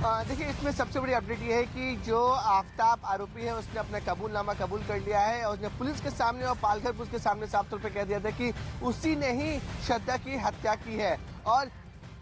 देखिए, इसमें सबसे बड़ी अपडेट ये है कि जो आफताब आरोपी है उसने अपना कबूलनामा कबूल कर लिया है और उसने पुलिस के सामने और पालघर पुलिस के सामने साफ तौर पर कह दिया था कि उसी ने ही श्रद्धा की हत्या की है। और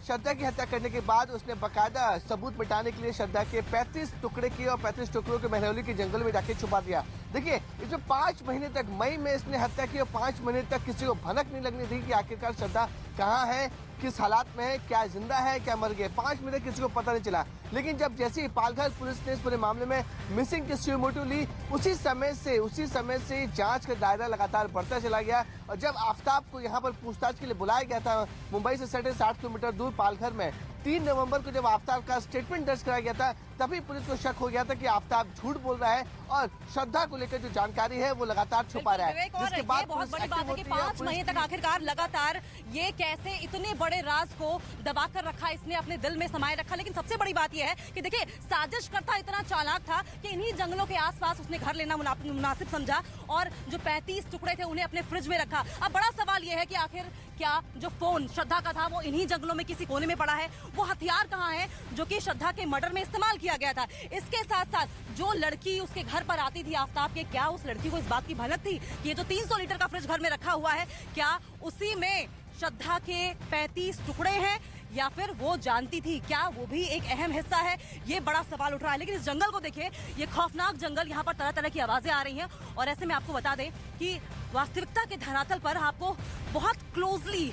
श्रद्धा की हत्या करने के बाद उसने बकायदा सबूत मिटाने के लिए श्रद्धा के 35 टुकड़े किए और 35 टुकड़ों के महरौली के जंगल में जाके छुपा दिया। देखिए, इसमें 5 महीने तक, मई में इसने हत्या की और 5 महीने तक किसी को भनक नहीं लगनी थी कि आखिरकार श्रद्धा कहाँ है, किस हालात में है, क्या जिंदा है, क्या मर गए। 5 महीने किसी को पता नहीं चला। लेकिन जब जैसे ही पालघर पुलिस ने इस पूरे मामले में मिसिंग की सुमोटो ली, उसी समय से जांच का दायरा लगातार बढ़ता चला गया। और जब आफताब को यहाँ पर पूछताछ के लिए बुलाया गया था मुंबई से 60 किलोमीटर दूर पालघर में, 3 नवंबर को जब आफताब का स्टेटमेंट दर्ज कराया गया था, तभी पुलिस को शक हो गया था कि आफताब झूठ बोल रहा है और श्रद्धा को लेकर जो जानकारी है वो लगातार छुपा रहा है। जिसके बाद बहुत बड़ी बात है कि 5 महीने तक आखिरकार लगातार ये कैसे इतने बड़े राज को दबा कर रखा, इसने अपने दिल में समाये रखा। लेकिन सबसे बड़ी बात यह है कि देखिए, साजिश करता इतना चालाक था कि इन्हीं जंगलों के आसपास उसने घर लेना मुनासिब समझा और जो 35 टुकड़े थे उन्हें अपने फ्रिज में रखा। अब बड़ा सवाल यह है कि आखिर क्या जो फोन श्रद्धा का था वो इन्हीं जंगलों में किसी कोने में पड़ा है? वो हथियार कहाँ है जो कि श्रद्धा के मर्डर में इस्तेमाल किया गया था? इसके साथ साथ जो लड़की उसके घर पर आती थी आफताब के, क्या उस लड़की को इस बात की भनक थी कि ये जो 300 लीटर का फ्रिज घर में रखा हुआ है, क्या उसी में श्रद्धा के 35 टुकड़े हैं या फिर वो जानती थी? क्या वो भी एक अहम हिस्सा है? ये बड़ा सवाल उठ रहा है। लेकिन इस जंगल को देखिए, ये खौफनाक जंगल, यहाँ पर तरह तरह की आवाजें आ रही हैं और ऐसे में आपको बता दें कि वास्तविकता के धरातल पर आपको बहुत क्लोजली,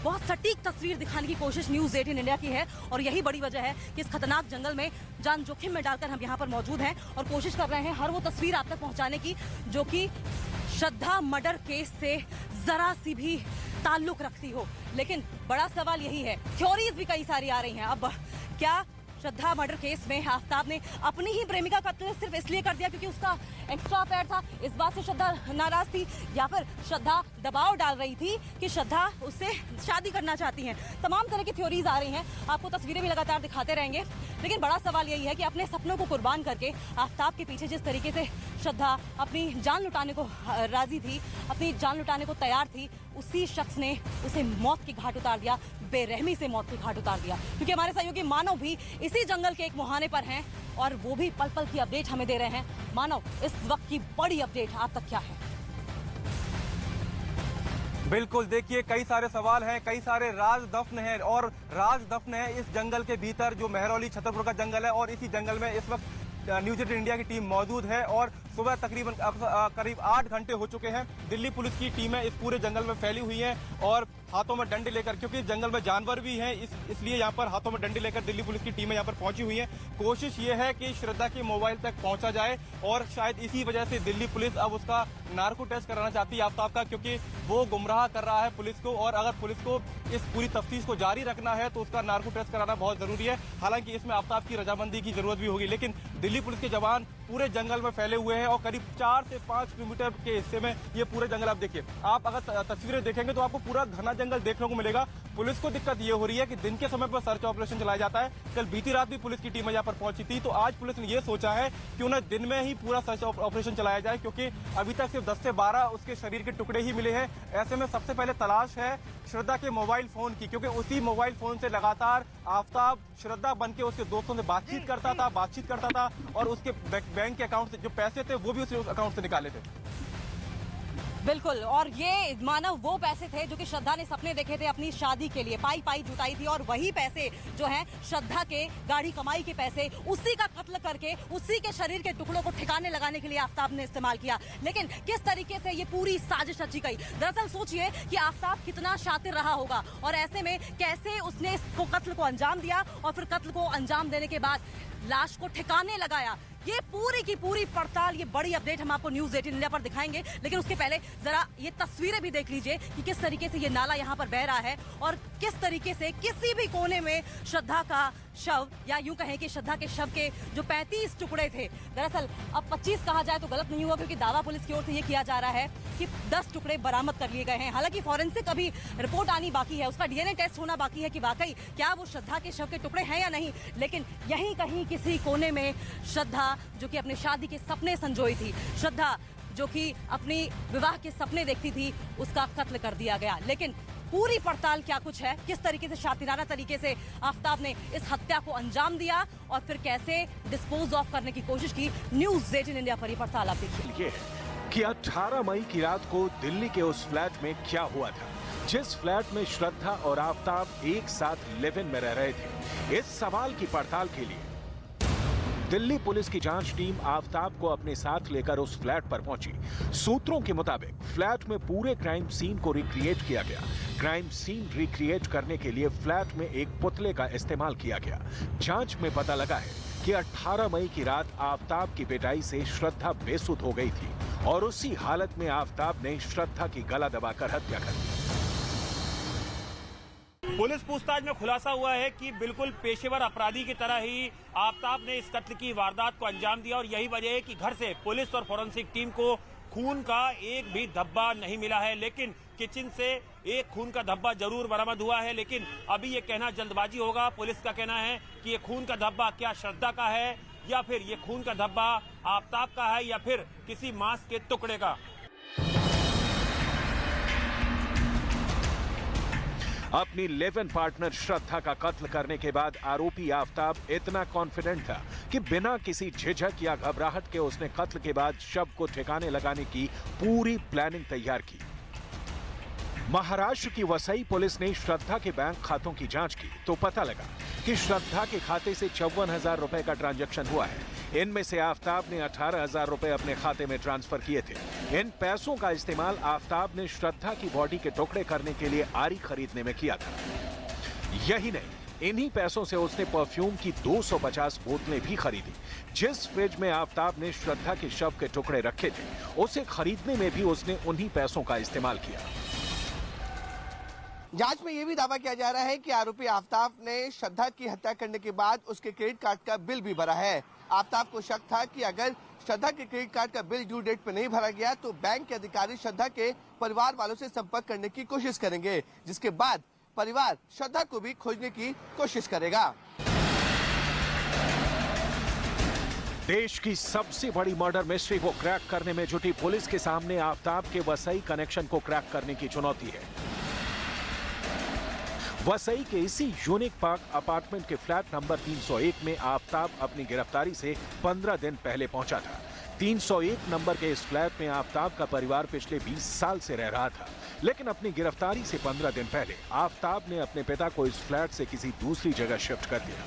बहुत सटीक तस्वीर दिखाने की कोशिश न्यूज़ 18 इंडिया की है। और यही बड़ी वजह है कि इस खतरनाक जंगल में जान जोखिम में डालकर हम यहाँ पर मौजूद हैं और कोशिश कर रहे हैं हर वो तस्वीर आप तक पहुँचाने की जो कि श्रद्धा मर्डर केस से जरा सी भी ताल्लुक रखती हो। लेकिन बड़ा सवाल यही है, थ्योरीज भी कई सारी आ रही हैं। अब क्या श्रद्धा मर्डर केस में आफताब ने अपनी ही प्रेमिका का कत्ल सिर्फ इसलिए कर दिया क्योंकि उसका एक्स्ट्रा अफेयर था, इस बात से श्रद्धा नाराज थी, या फिर श्रद्धा दबाव डाल रही थी कि श्रद्धा उससे शादी करना चाहती हैं? तमाम तरह की थ्योरीज आ रही हैं, आपको तस्वीरें भी लगातार दिखाते रहेंगे। लेकिन बड़ा सवाल यही है कि अपने सपनों को कुर्बान करके आफताब के पीछे जिस तरीके से श्रद्धा अपनी जान लुटाने को राजी थी, अपनी जान लुटाने को तैयार थी, उसी शख्स ने उसे मौत की घाट उतार दिया, बेरहमी से मौत की घाट उतार दिया। क्योंकि हमारे सहयोगी मानव भी इसी जंगल के एक मुहाने पर हैं और वो भी पल पल की अपडेट हमें दे रहे हैं। मानव, इस वक्त की बड़ी अपडेट आप तक क्या है? बिल्कुल, देखिए, कई सारे सवाल हैं, कई सारे राज दफन हैं और राज दफन है इस जंगल के भीतर जो महरौली छतरपुर का जंगल है। और इसी जंगल में इस वक्त न्यूज़ 18 इंडिया की टीम मौजूद है और सुबह तकरीबन करीब 8 घंटे हो चुके हैं। दिल्ली पुलिस की टीमें इस पूरे जंगल में फैली हुई हैं और हाथों में डंडे लेकर, क्योंकि जंगल में जानवर भी हैं, इसलिए यहाँ पर हाथों में डंडे लेकर दिल्ली पुलिस की टीमें यहाँ पर पहुंची हुई हैं। कोशिश ये है कि श्रद्धा के मोबाइल तक पहुंचा जाए और शायद इसी वजह से दिल्ली पुलिस अब उसका नार्को टेस्ट कराना चाहती है आफताब का, क्योंकि वो गुमराह कर रहा है पुलिस को और अगर पुलिस को इस पूरी तफ्तीश को जारी रखना है तो उसका नार्को टेस्ट कराना बहुत जरूरी है। हालांकि इसमें आफताब की रजामंदी की जरूरत भी होगी। लेकिन दिल्ली पुलिस के जवान पूरे जंगल में फैले हुए हैं और करीब 4 से 5 किलोमीटर के हिस्से में ये पूरे जंगल, आप देखिए, आप अगर तस्वीरें देखेंगे तो आपको पूरा घना जंगल देखने को मिलेगा। पुलिस को दिक्कत ये हो रही है कि दिन के समय पर सर्च ऑपरेशन चलाया जाता है। कल बीती रात भी पुलिस की टीम यहाँ पर पहुंची थी, तो आज पुलिस ने ये सोचा है कि उन्हें दिन में ही पूरा सर्च ऑपरेशन चलाया जाए, क्योंकि अभी तक सिर्फ 10 से 12 उसके शरीर के टुकड़े ही मिले हैं। ऐसे में सबसे पहले तलाश है श्रद्धा के मोबाइल फोन की, क्योंकि उसी मोबाइल फोन से लगातार आफताब श्रद्धा बन के उसके दोस्तों से बातचीत करता था और उसके बैंक के अकाउंट से जो पैसे थे वो भी उस अकाउंट से निकाले थे। बिल्कुल, और ये मानव वो पैसे थे जो कि श्रद्धा ने सपने देखे थे अपनी शादी के लिए, पाई जुटाई थी, और वही पैसे जो हैं श्रद्धा के गाड़ी कमाई के पैसे, उसी का कत्ल करके उसी के शरीर के टुकड़ों को ठिकाने लगाने के लिए आफताब ने इस्तेमाल किया। लेकिन किस तरीके से ये पूरी साजिश रची गई? दरअसल सोचिए कि आफताब कितना शातिर रहा होगा और ऐसे में कैसे उसने इसको कत्ल को अंजाम दिया और फिर कत्ल को अंजाम देने के बाद लाश को ठिकाने लगाया। ये पूरी की पूरी पड़ताल, ये बड़ी अपडेट हम आपको न्यूज़ 18 इंडिया पर दिखाएंगे। लेकिन उसके पहले जरा ये तस्वीरें भी देख लीजिए कि किस तरीके से ये नाला यहाँ पर बह रहा है और किस तरीके से किसी भी कोने में श्रद्धा का शव, या यूं कहें कि श्रद्धा के शव के जो 35 टुकड़े थे, दरअसल अब 25 कहा जाए तो गलत नहीं हुआ, क्योंकि दावा पुलिस की ओर से ये किया जा रहा है कि 10 टुकड़े बरामद कर लिए गए हैं। हालांकि फॉरेंसिक अभी रिपोर्ट आनी बाकी है, उसका डीएनए टेस्ट होना बाकी है कि वाकई क्या वो श्रद्धा के शव के टुकड़े हैं या नहीं। लेकिन यहीं कहीं किसी कोने में श्रद्धा, जो कि अपने शादी के सपने संजोई थी, श्रद्धा जो कि अपनी विवाह के सपने देखती थी, उसका कत्ल कर दिया गया। लेकिन पूरी पड़ताल क्या कुछ है, किस तरीके से शातिराना तरीके से आफ्ताब ने इस हत्या को अंजाम दिया और फिर कैसे डिस्पोज ऑफ करने की कोशिश की। न्यूज़ 18 इंडिया पर पड़ताल आप देखिए। ये कि 18 मई की रात को दिल्ली के उस फ्लैट में क्या हुआ था जिस फ्लैट में श्रद्धा और आफ्ताब एक साथ लिव इन में रह रहे थे। इस सवाल की पड़ताल के लिए दिल्ली पुलिस की जांच टीम आफ्ताब को अपने साथ लेकर उस फ्लैट पर पहुंची। सूत्रों के मुताबिक फ्लैट में पूरे क्राइम सीन को रिक्रिएट किया गया। क्राइम सीन रिक्रिएट करने के लिए फ्लैट में एक पुतले का इस्तेमाल किया गया। जांच में पता लगा है कि 18 मई की रात आफ्ताब की पिटाई से श्रद्धा बेसुध हो गई थी और उसी हालत में आफ्ताब ने श्रद्धा की गला दबाकर हत्या कर दी। पुलिस पूछताछ में खुलासा हुआ है कि बिल्कुल पेशेवर अपराधी की तरह ही आफ्ताब ने इस कत्ल की वारदात को अंजाम दिया और यही वजह है कि घर से पुलिस और फोरेंसिक टीम को खून का एक भी धब्बा नहीं मिला है। लेकिन किचन से एक खून का धब्बा जरूर बरामद हुआ है, लेकिन अभी ये कहना जल्दबाजी होगा। पुलिस का कहना है कि ये खून का धब्बा क्या श्रद्धा का है या फिर ये खून का धब्बा आफ्ताब का है या फिर किसी मांस के टुकड़े का। अपनी लिव इन पार्टनर श्रद्धा का कत्ल करने के बाद आरोपी आफ्ताब इतना कॉन्फिडेंट था कि बिना किसी झिझक या घबराहट के उसने कत्ल के बाद शव को ठिकाने लगाने की पूरी प्लानिंग तैयार की। महाराष्ट्र की वसई पुलिस ने श्रद्धा के बैंक खातों की जांच की तो पता लगा कि श्रद्धा के खाते से 54,000 रुपए का ट्रांजैक्शन हुआ है। इनमें से आफ्ताब ने 18,000 रुपए अपने खाते में ट्रांसफर किए थे। इन पैसों का इस्तेमाल आफ्ताब ने श्रद्धा की बॉडी के टुकड़े करने के लिए आरी खरीदने में किया था। यही नहीं, इन्हीं पैसों से उसने परफ्यूम की 250 बोतलें भी खरीदी। जिस फ्रिज में आफ्ताब ने श्रद्धा के शव के टुकड़े रखे थे, उसे खरीदने में भी उसने उन्हीं पैसों का इस्तेमाल किया। जांच में यह भी दावा किया जा रहा है कि आरोपी आफ्ताब ने श्रद्धा की हत्या करने के बाद उसके क्रेडिट कार्ड का बिल भी भरा है। आफ्ताब को शक था कि अगर श्रद्धा के क्रेडिट कार्ड का बिल ड्यू डेट पर नहीं भरा गया तो बैंक के अधिकारी श्रद्धा के परिवार वालों से संपर्क करने की कोशिश करेंगे, जिसके बाद परिवार श्रद्धा को भी खोजने की कोशिश करेगा। देश की सबसे बड़ी मर्डर मिस्ट्री को क्रैक करने में जुटी पुलिस के सामने आफ्ताब के वसई कनेक्शन को क्रैक करने की चुनौती है। वसई के इसी यूनिक पार्क अपार्टमेंट के फ्लैट नंबर 301 में आफ्ताब अपनी गिरफ्तारी से 15 दिन पहले पहुंचा था। 301 नंबर के इस फ्लैट में आफ्ताब का परिवार पिछले 20 साल से रह रहा था, लेकिन अपनी गिरफ्तारी से 15 दिन पहले आफ्ताब ने अपने पिता को इस फ्लैट से किसी दूसरी जगह शिफ्ट कर दिया।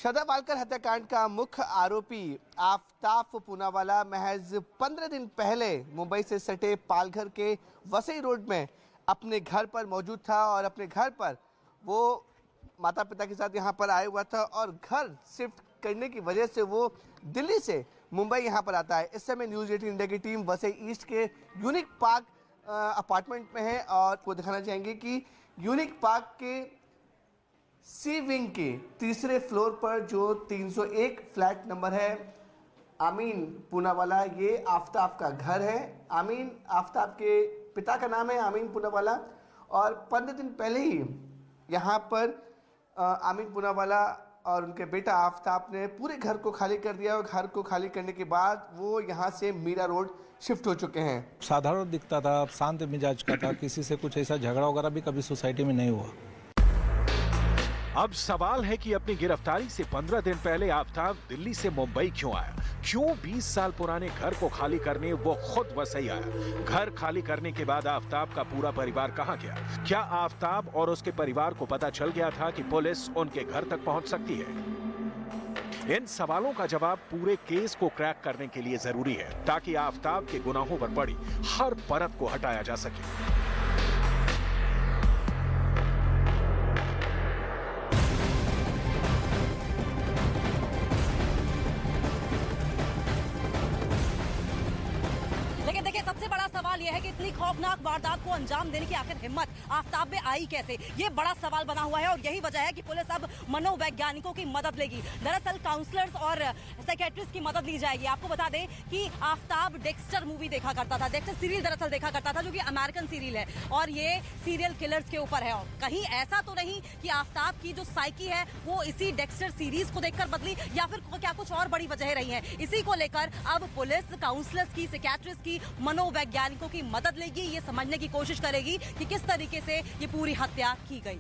श्रद्धा पालकर हत्याकांड का मुख्य आरोपी आफ्ताब पूनावाला महज 15 दिन पहले मुंबई से सटे पालघर के वसई रोड में अपने घर पर मौजूद था और अपने घर पर वो माता पिता के साथ यहाँ पर आया हुआ था और घर शिफ्ट करने की वजह से वो दिल्ली से मुंबई यहाँ पर आता है। इस समय न्यूज़ 18 इंडिया की टीम वसई ईस्ट के यूनिक पार्क अपार्टमेंट में है और आपको दिखाना चाहेंगे कि यूनिक पार्क के सी विंग के तीसरे फ्लोर पर जो 301 फ्लैट नंबर है आमीन पूनावाला, ये आफ्ताब का घर है। आमीन आफ्ताब के पिता का नाम है आमीन पूनावाला और 15 दिन पहले ही यहाँ पर आमीन पूनावाला और उनके बेटा आफ्ताब ने पूरे घर को खाली कर दिया और घर को खाली करने के बाद वो यहाँ से मीरा रोड शिफ्ट हो चुके हैं। साधारण दिखता था, शांत मिजाज का था, किसी से कुछ ऐसा झगड़ा वगैरह भी कभी सोसाइटी में नहीं हुआ। अब सवाल है कि अपनी गिरफ्तारी से 15 दिन पहले आफ्ताब दिल्ली से मुंबई क्यों आया? क्यों 20 साल पुराने घर को खाली करने वो खुद वसई आया? घर खाली करने के बाद आफ्ताब का पूरा परिवार कहां गया? क्या आफ्ताब और उसके परिवार को पता चल गया था कि पुलिस उनके घर तक पहुंच सकती है? इन सवालों का जवाब पूरे केस को क्रैक करने के लिए जरूरी है ताकि आफ्ताब के गुनाहों पर पड़ी हर परत को हटाया जा सके। सवाल यह है कि इतनी खौफनाक वारदात को अंजाम देने की आखिर हिम्मत आफ्ताब में आई कैसे? ये बड़ा सवाल बना हुआ है और यही वजह है कि पुलिस अब मनोवैज्ञानिकों की मदद लेगी। दरअसल काउंसलर्स और साइकियाट्रिस्ट की मदद ली जाएगी। आपको बता दें कि आफ्ताब डेक्स्टर मूवी देखा करता था, डेक्स्टर सीरियल दरअसल देखा करता था, जो कि अमेरिकन सीरियल है और ये सीरियल किलर्स के ऊपर है। और कहीं ऐसा तो नहीं कि आफ्ताब की जो साइकी है वो इसी डेक्स्टर सीरीज को देखकर बदली या फिर क्या कुछ और बड़ी वजह रही है? इसी को लेकर अब पुलिस काउंसलर्स की, साइकियाट्रिस्ट की, मनोवैज्ञानिकों की मदद लेगी, ये समझने की कोशिश करेगी कि किस तरीके से ये पूरी हत्या की गई।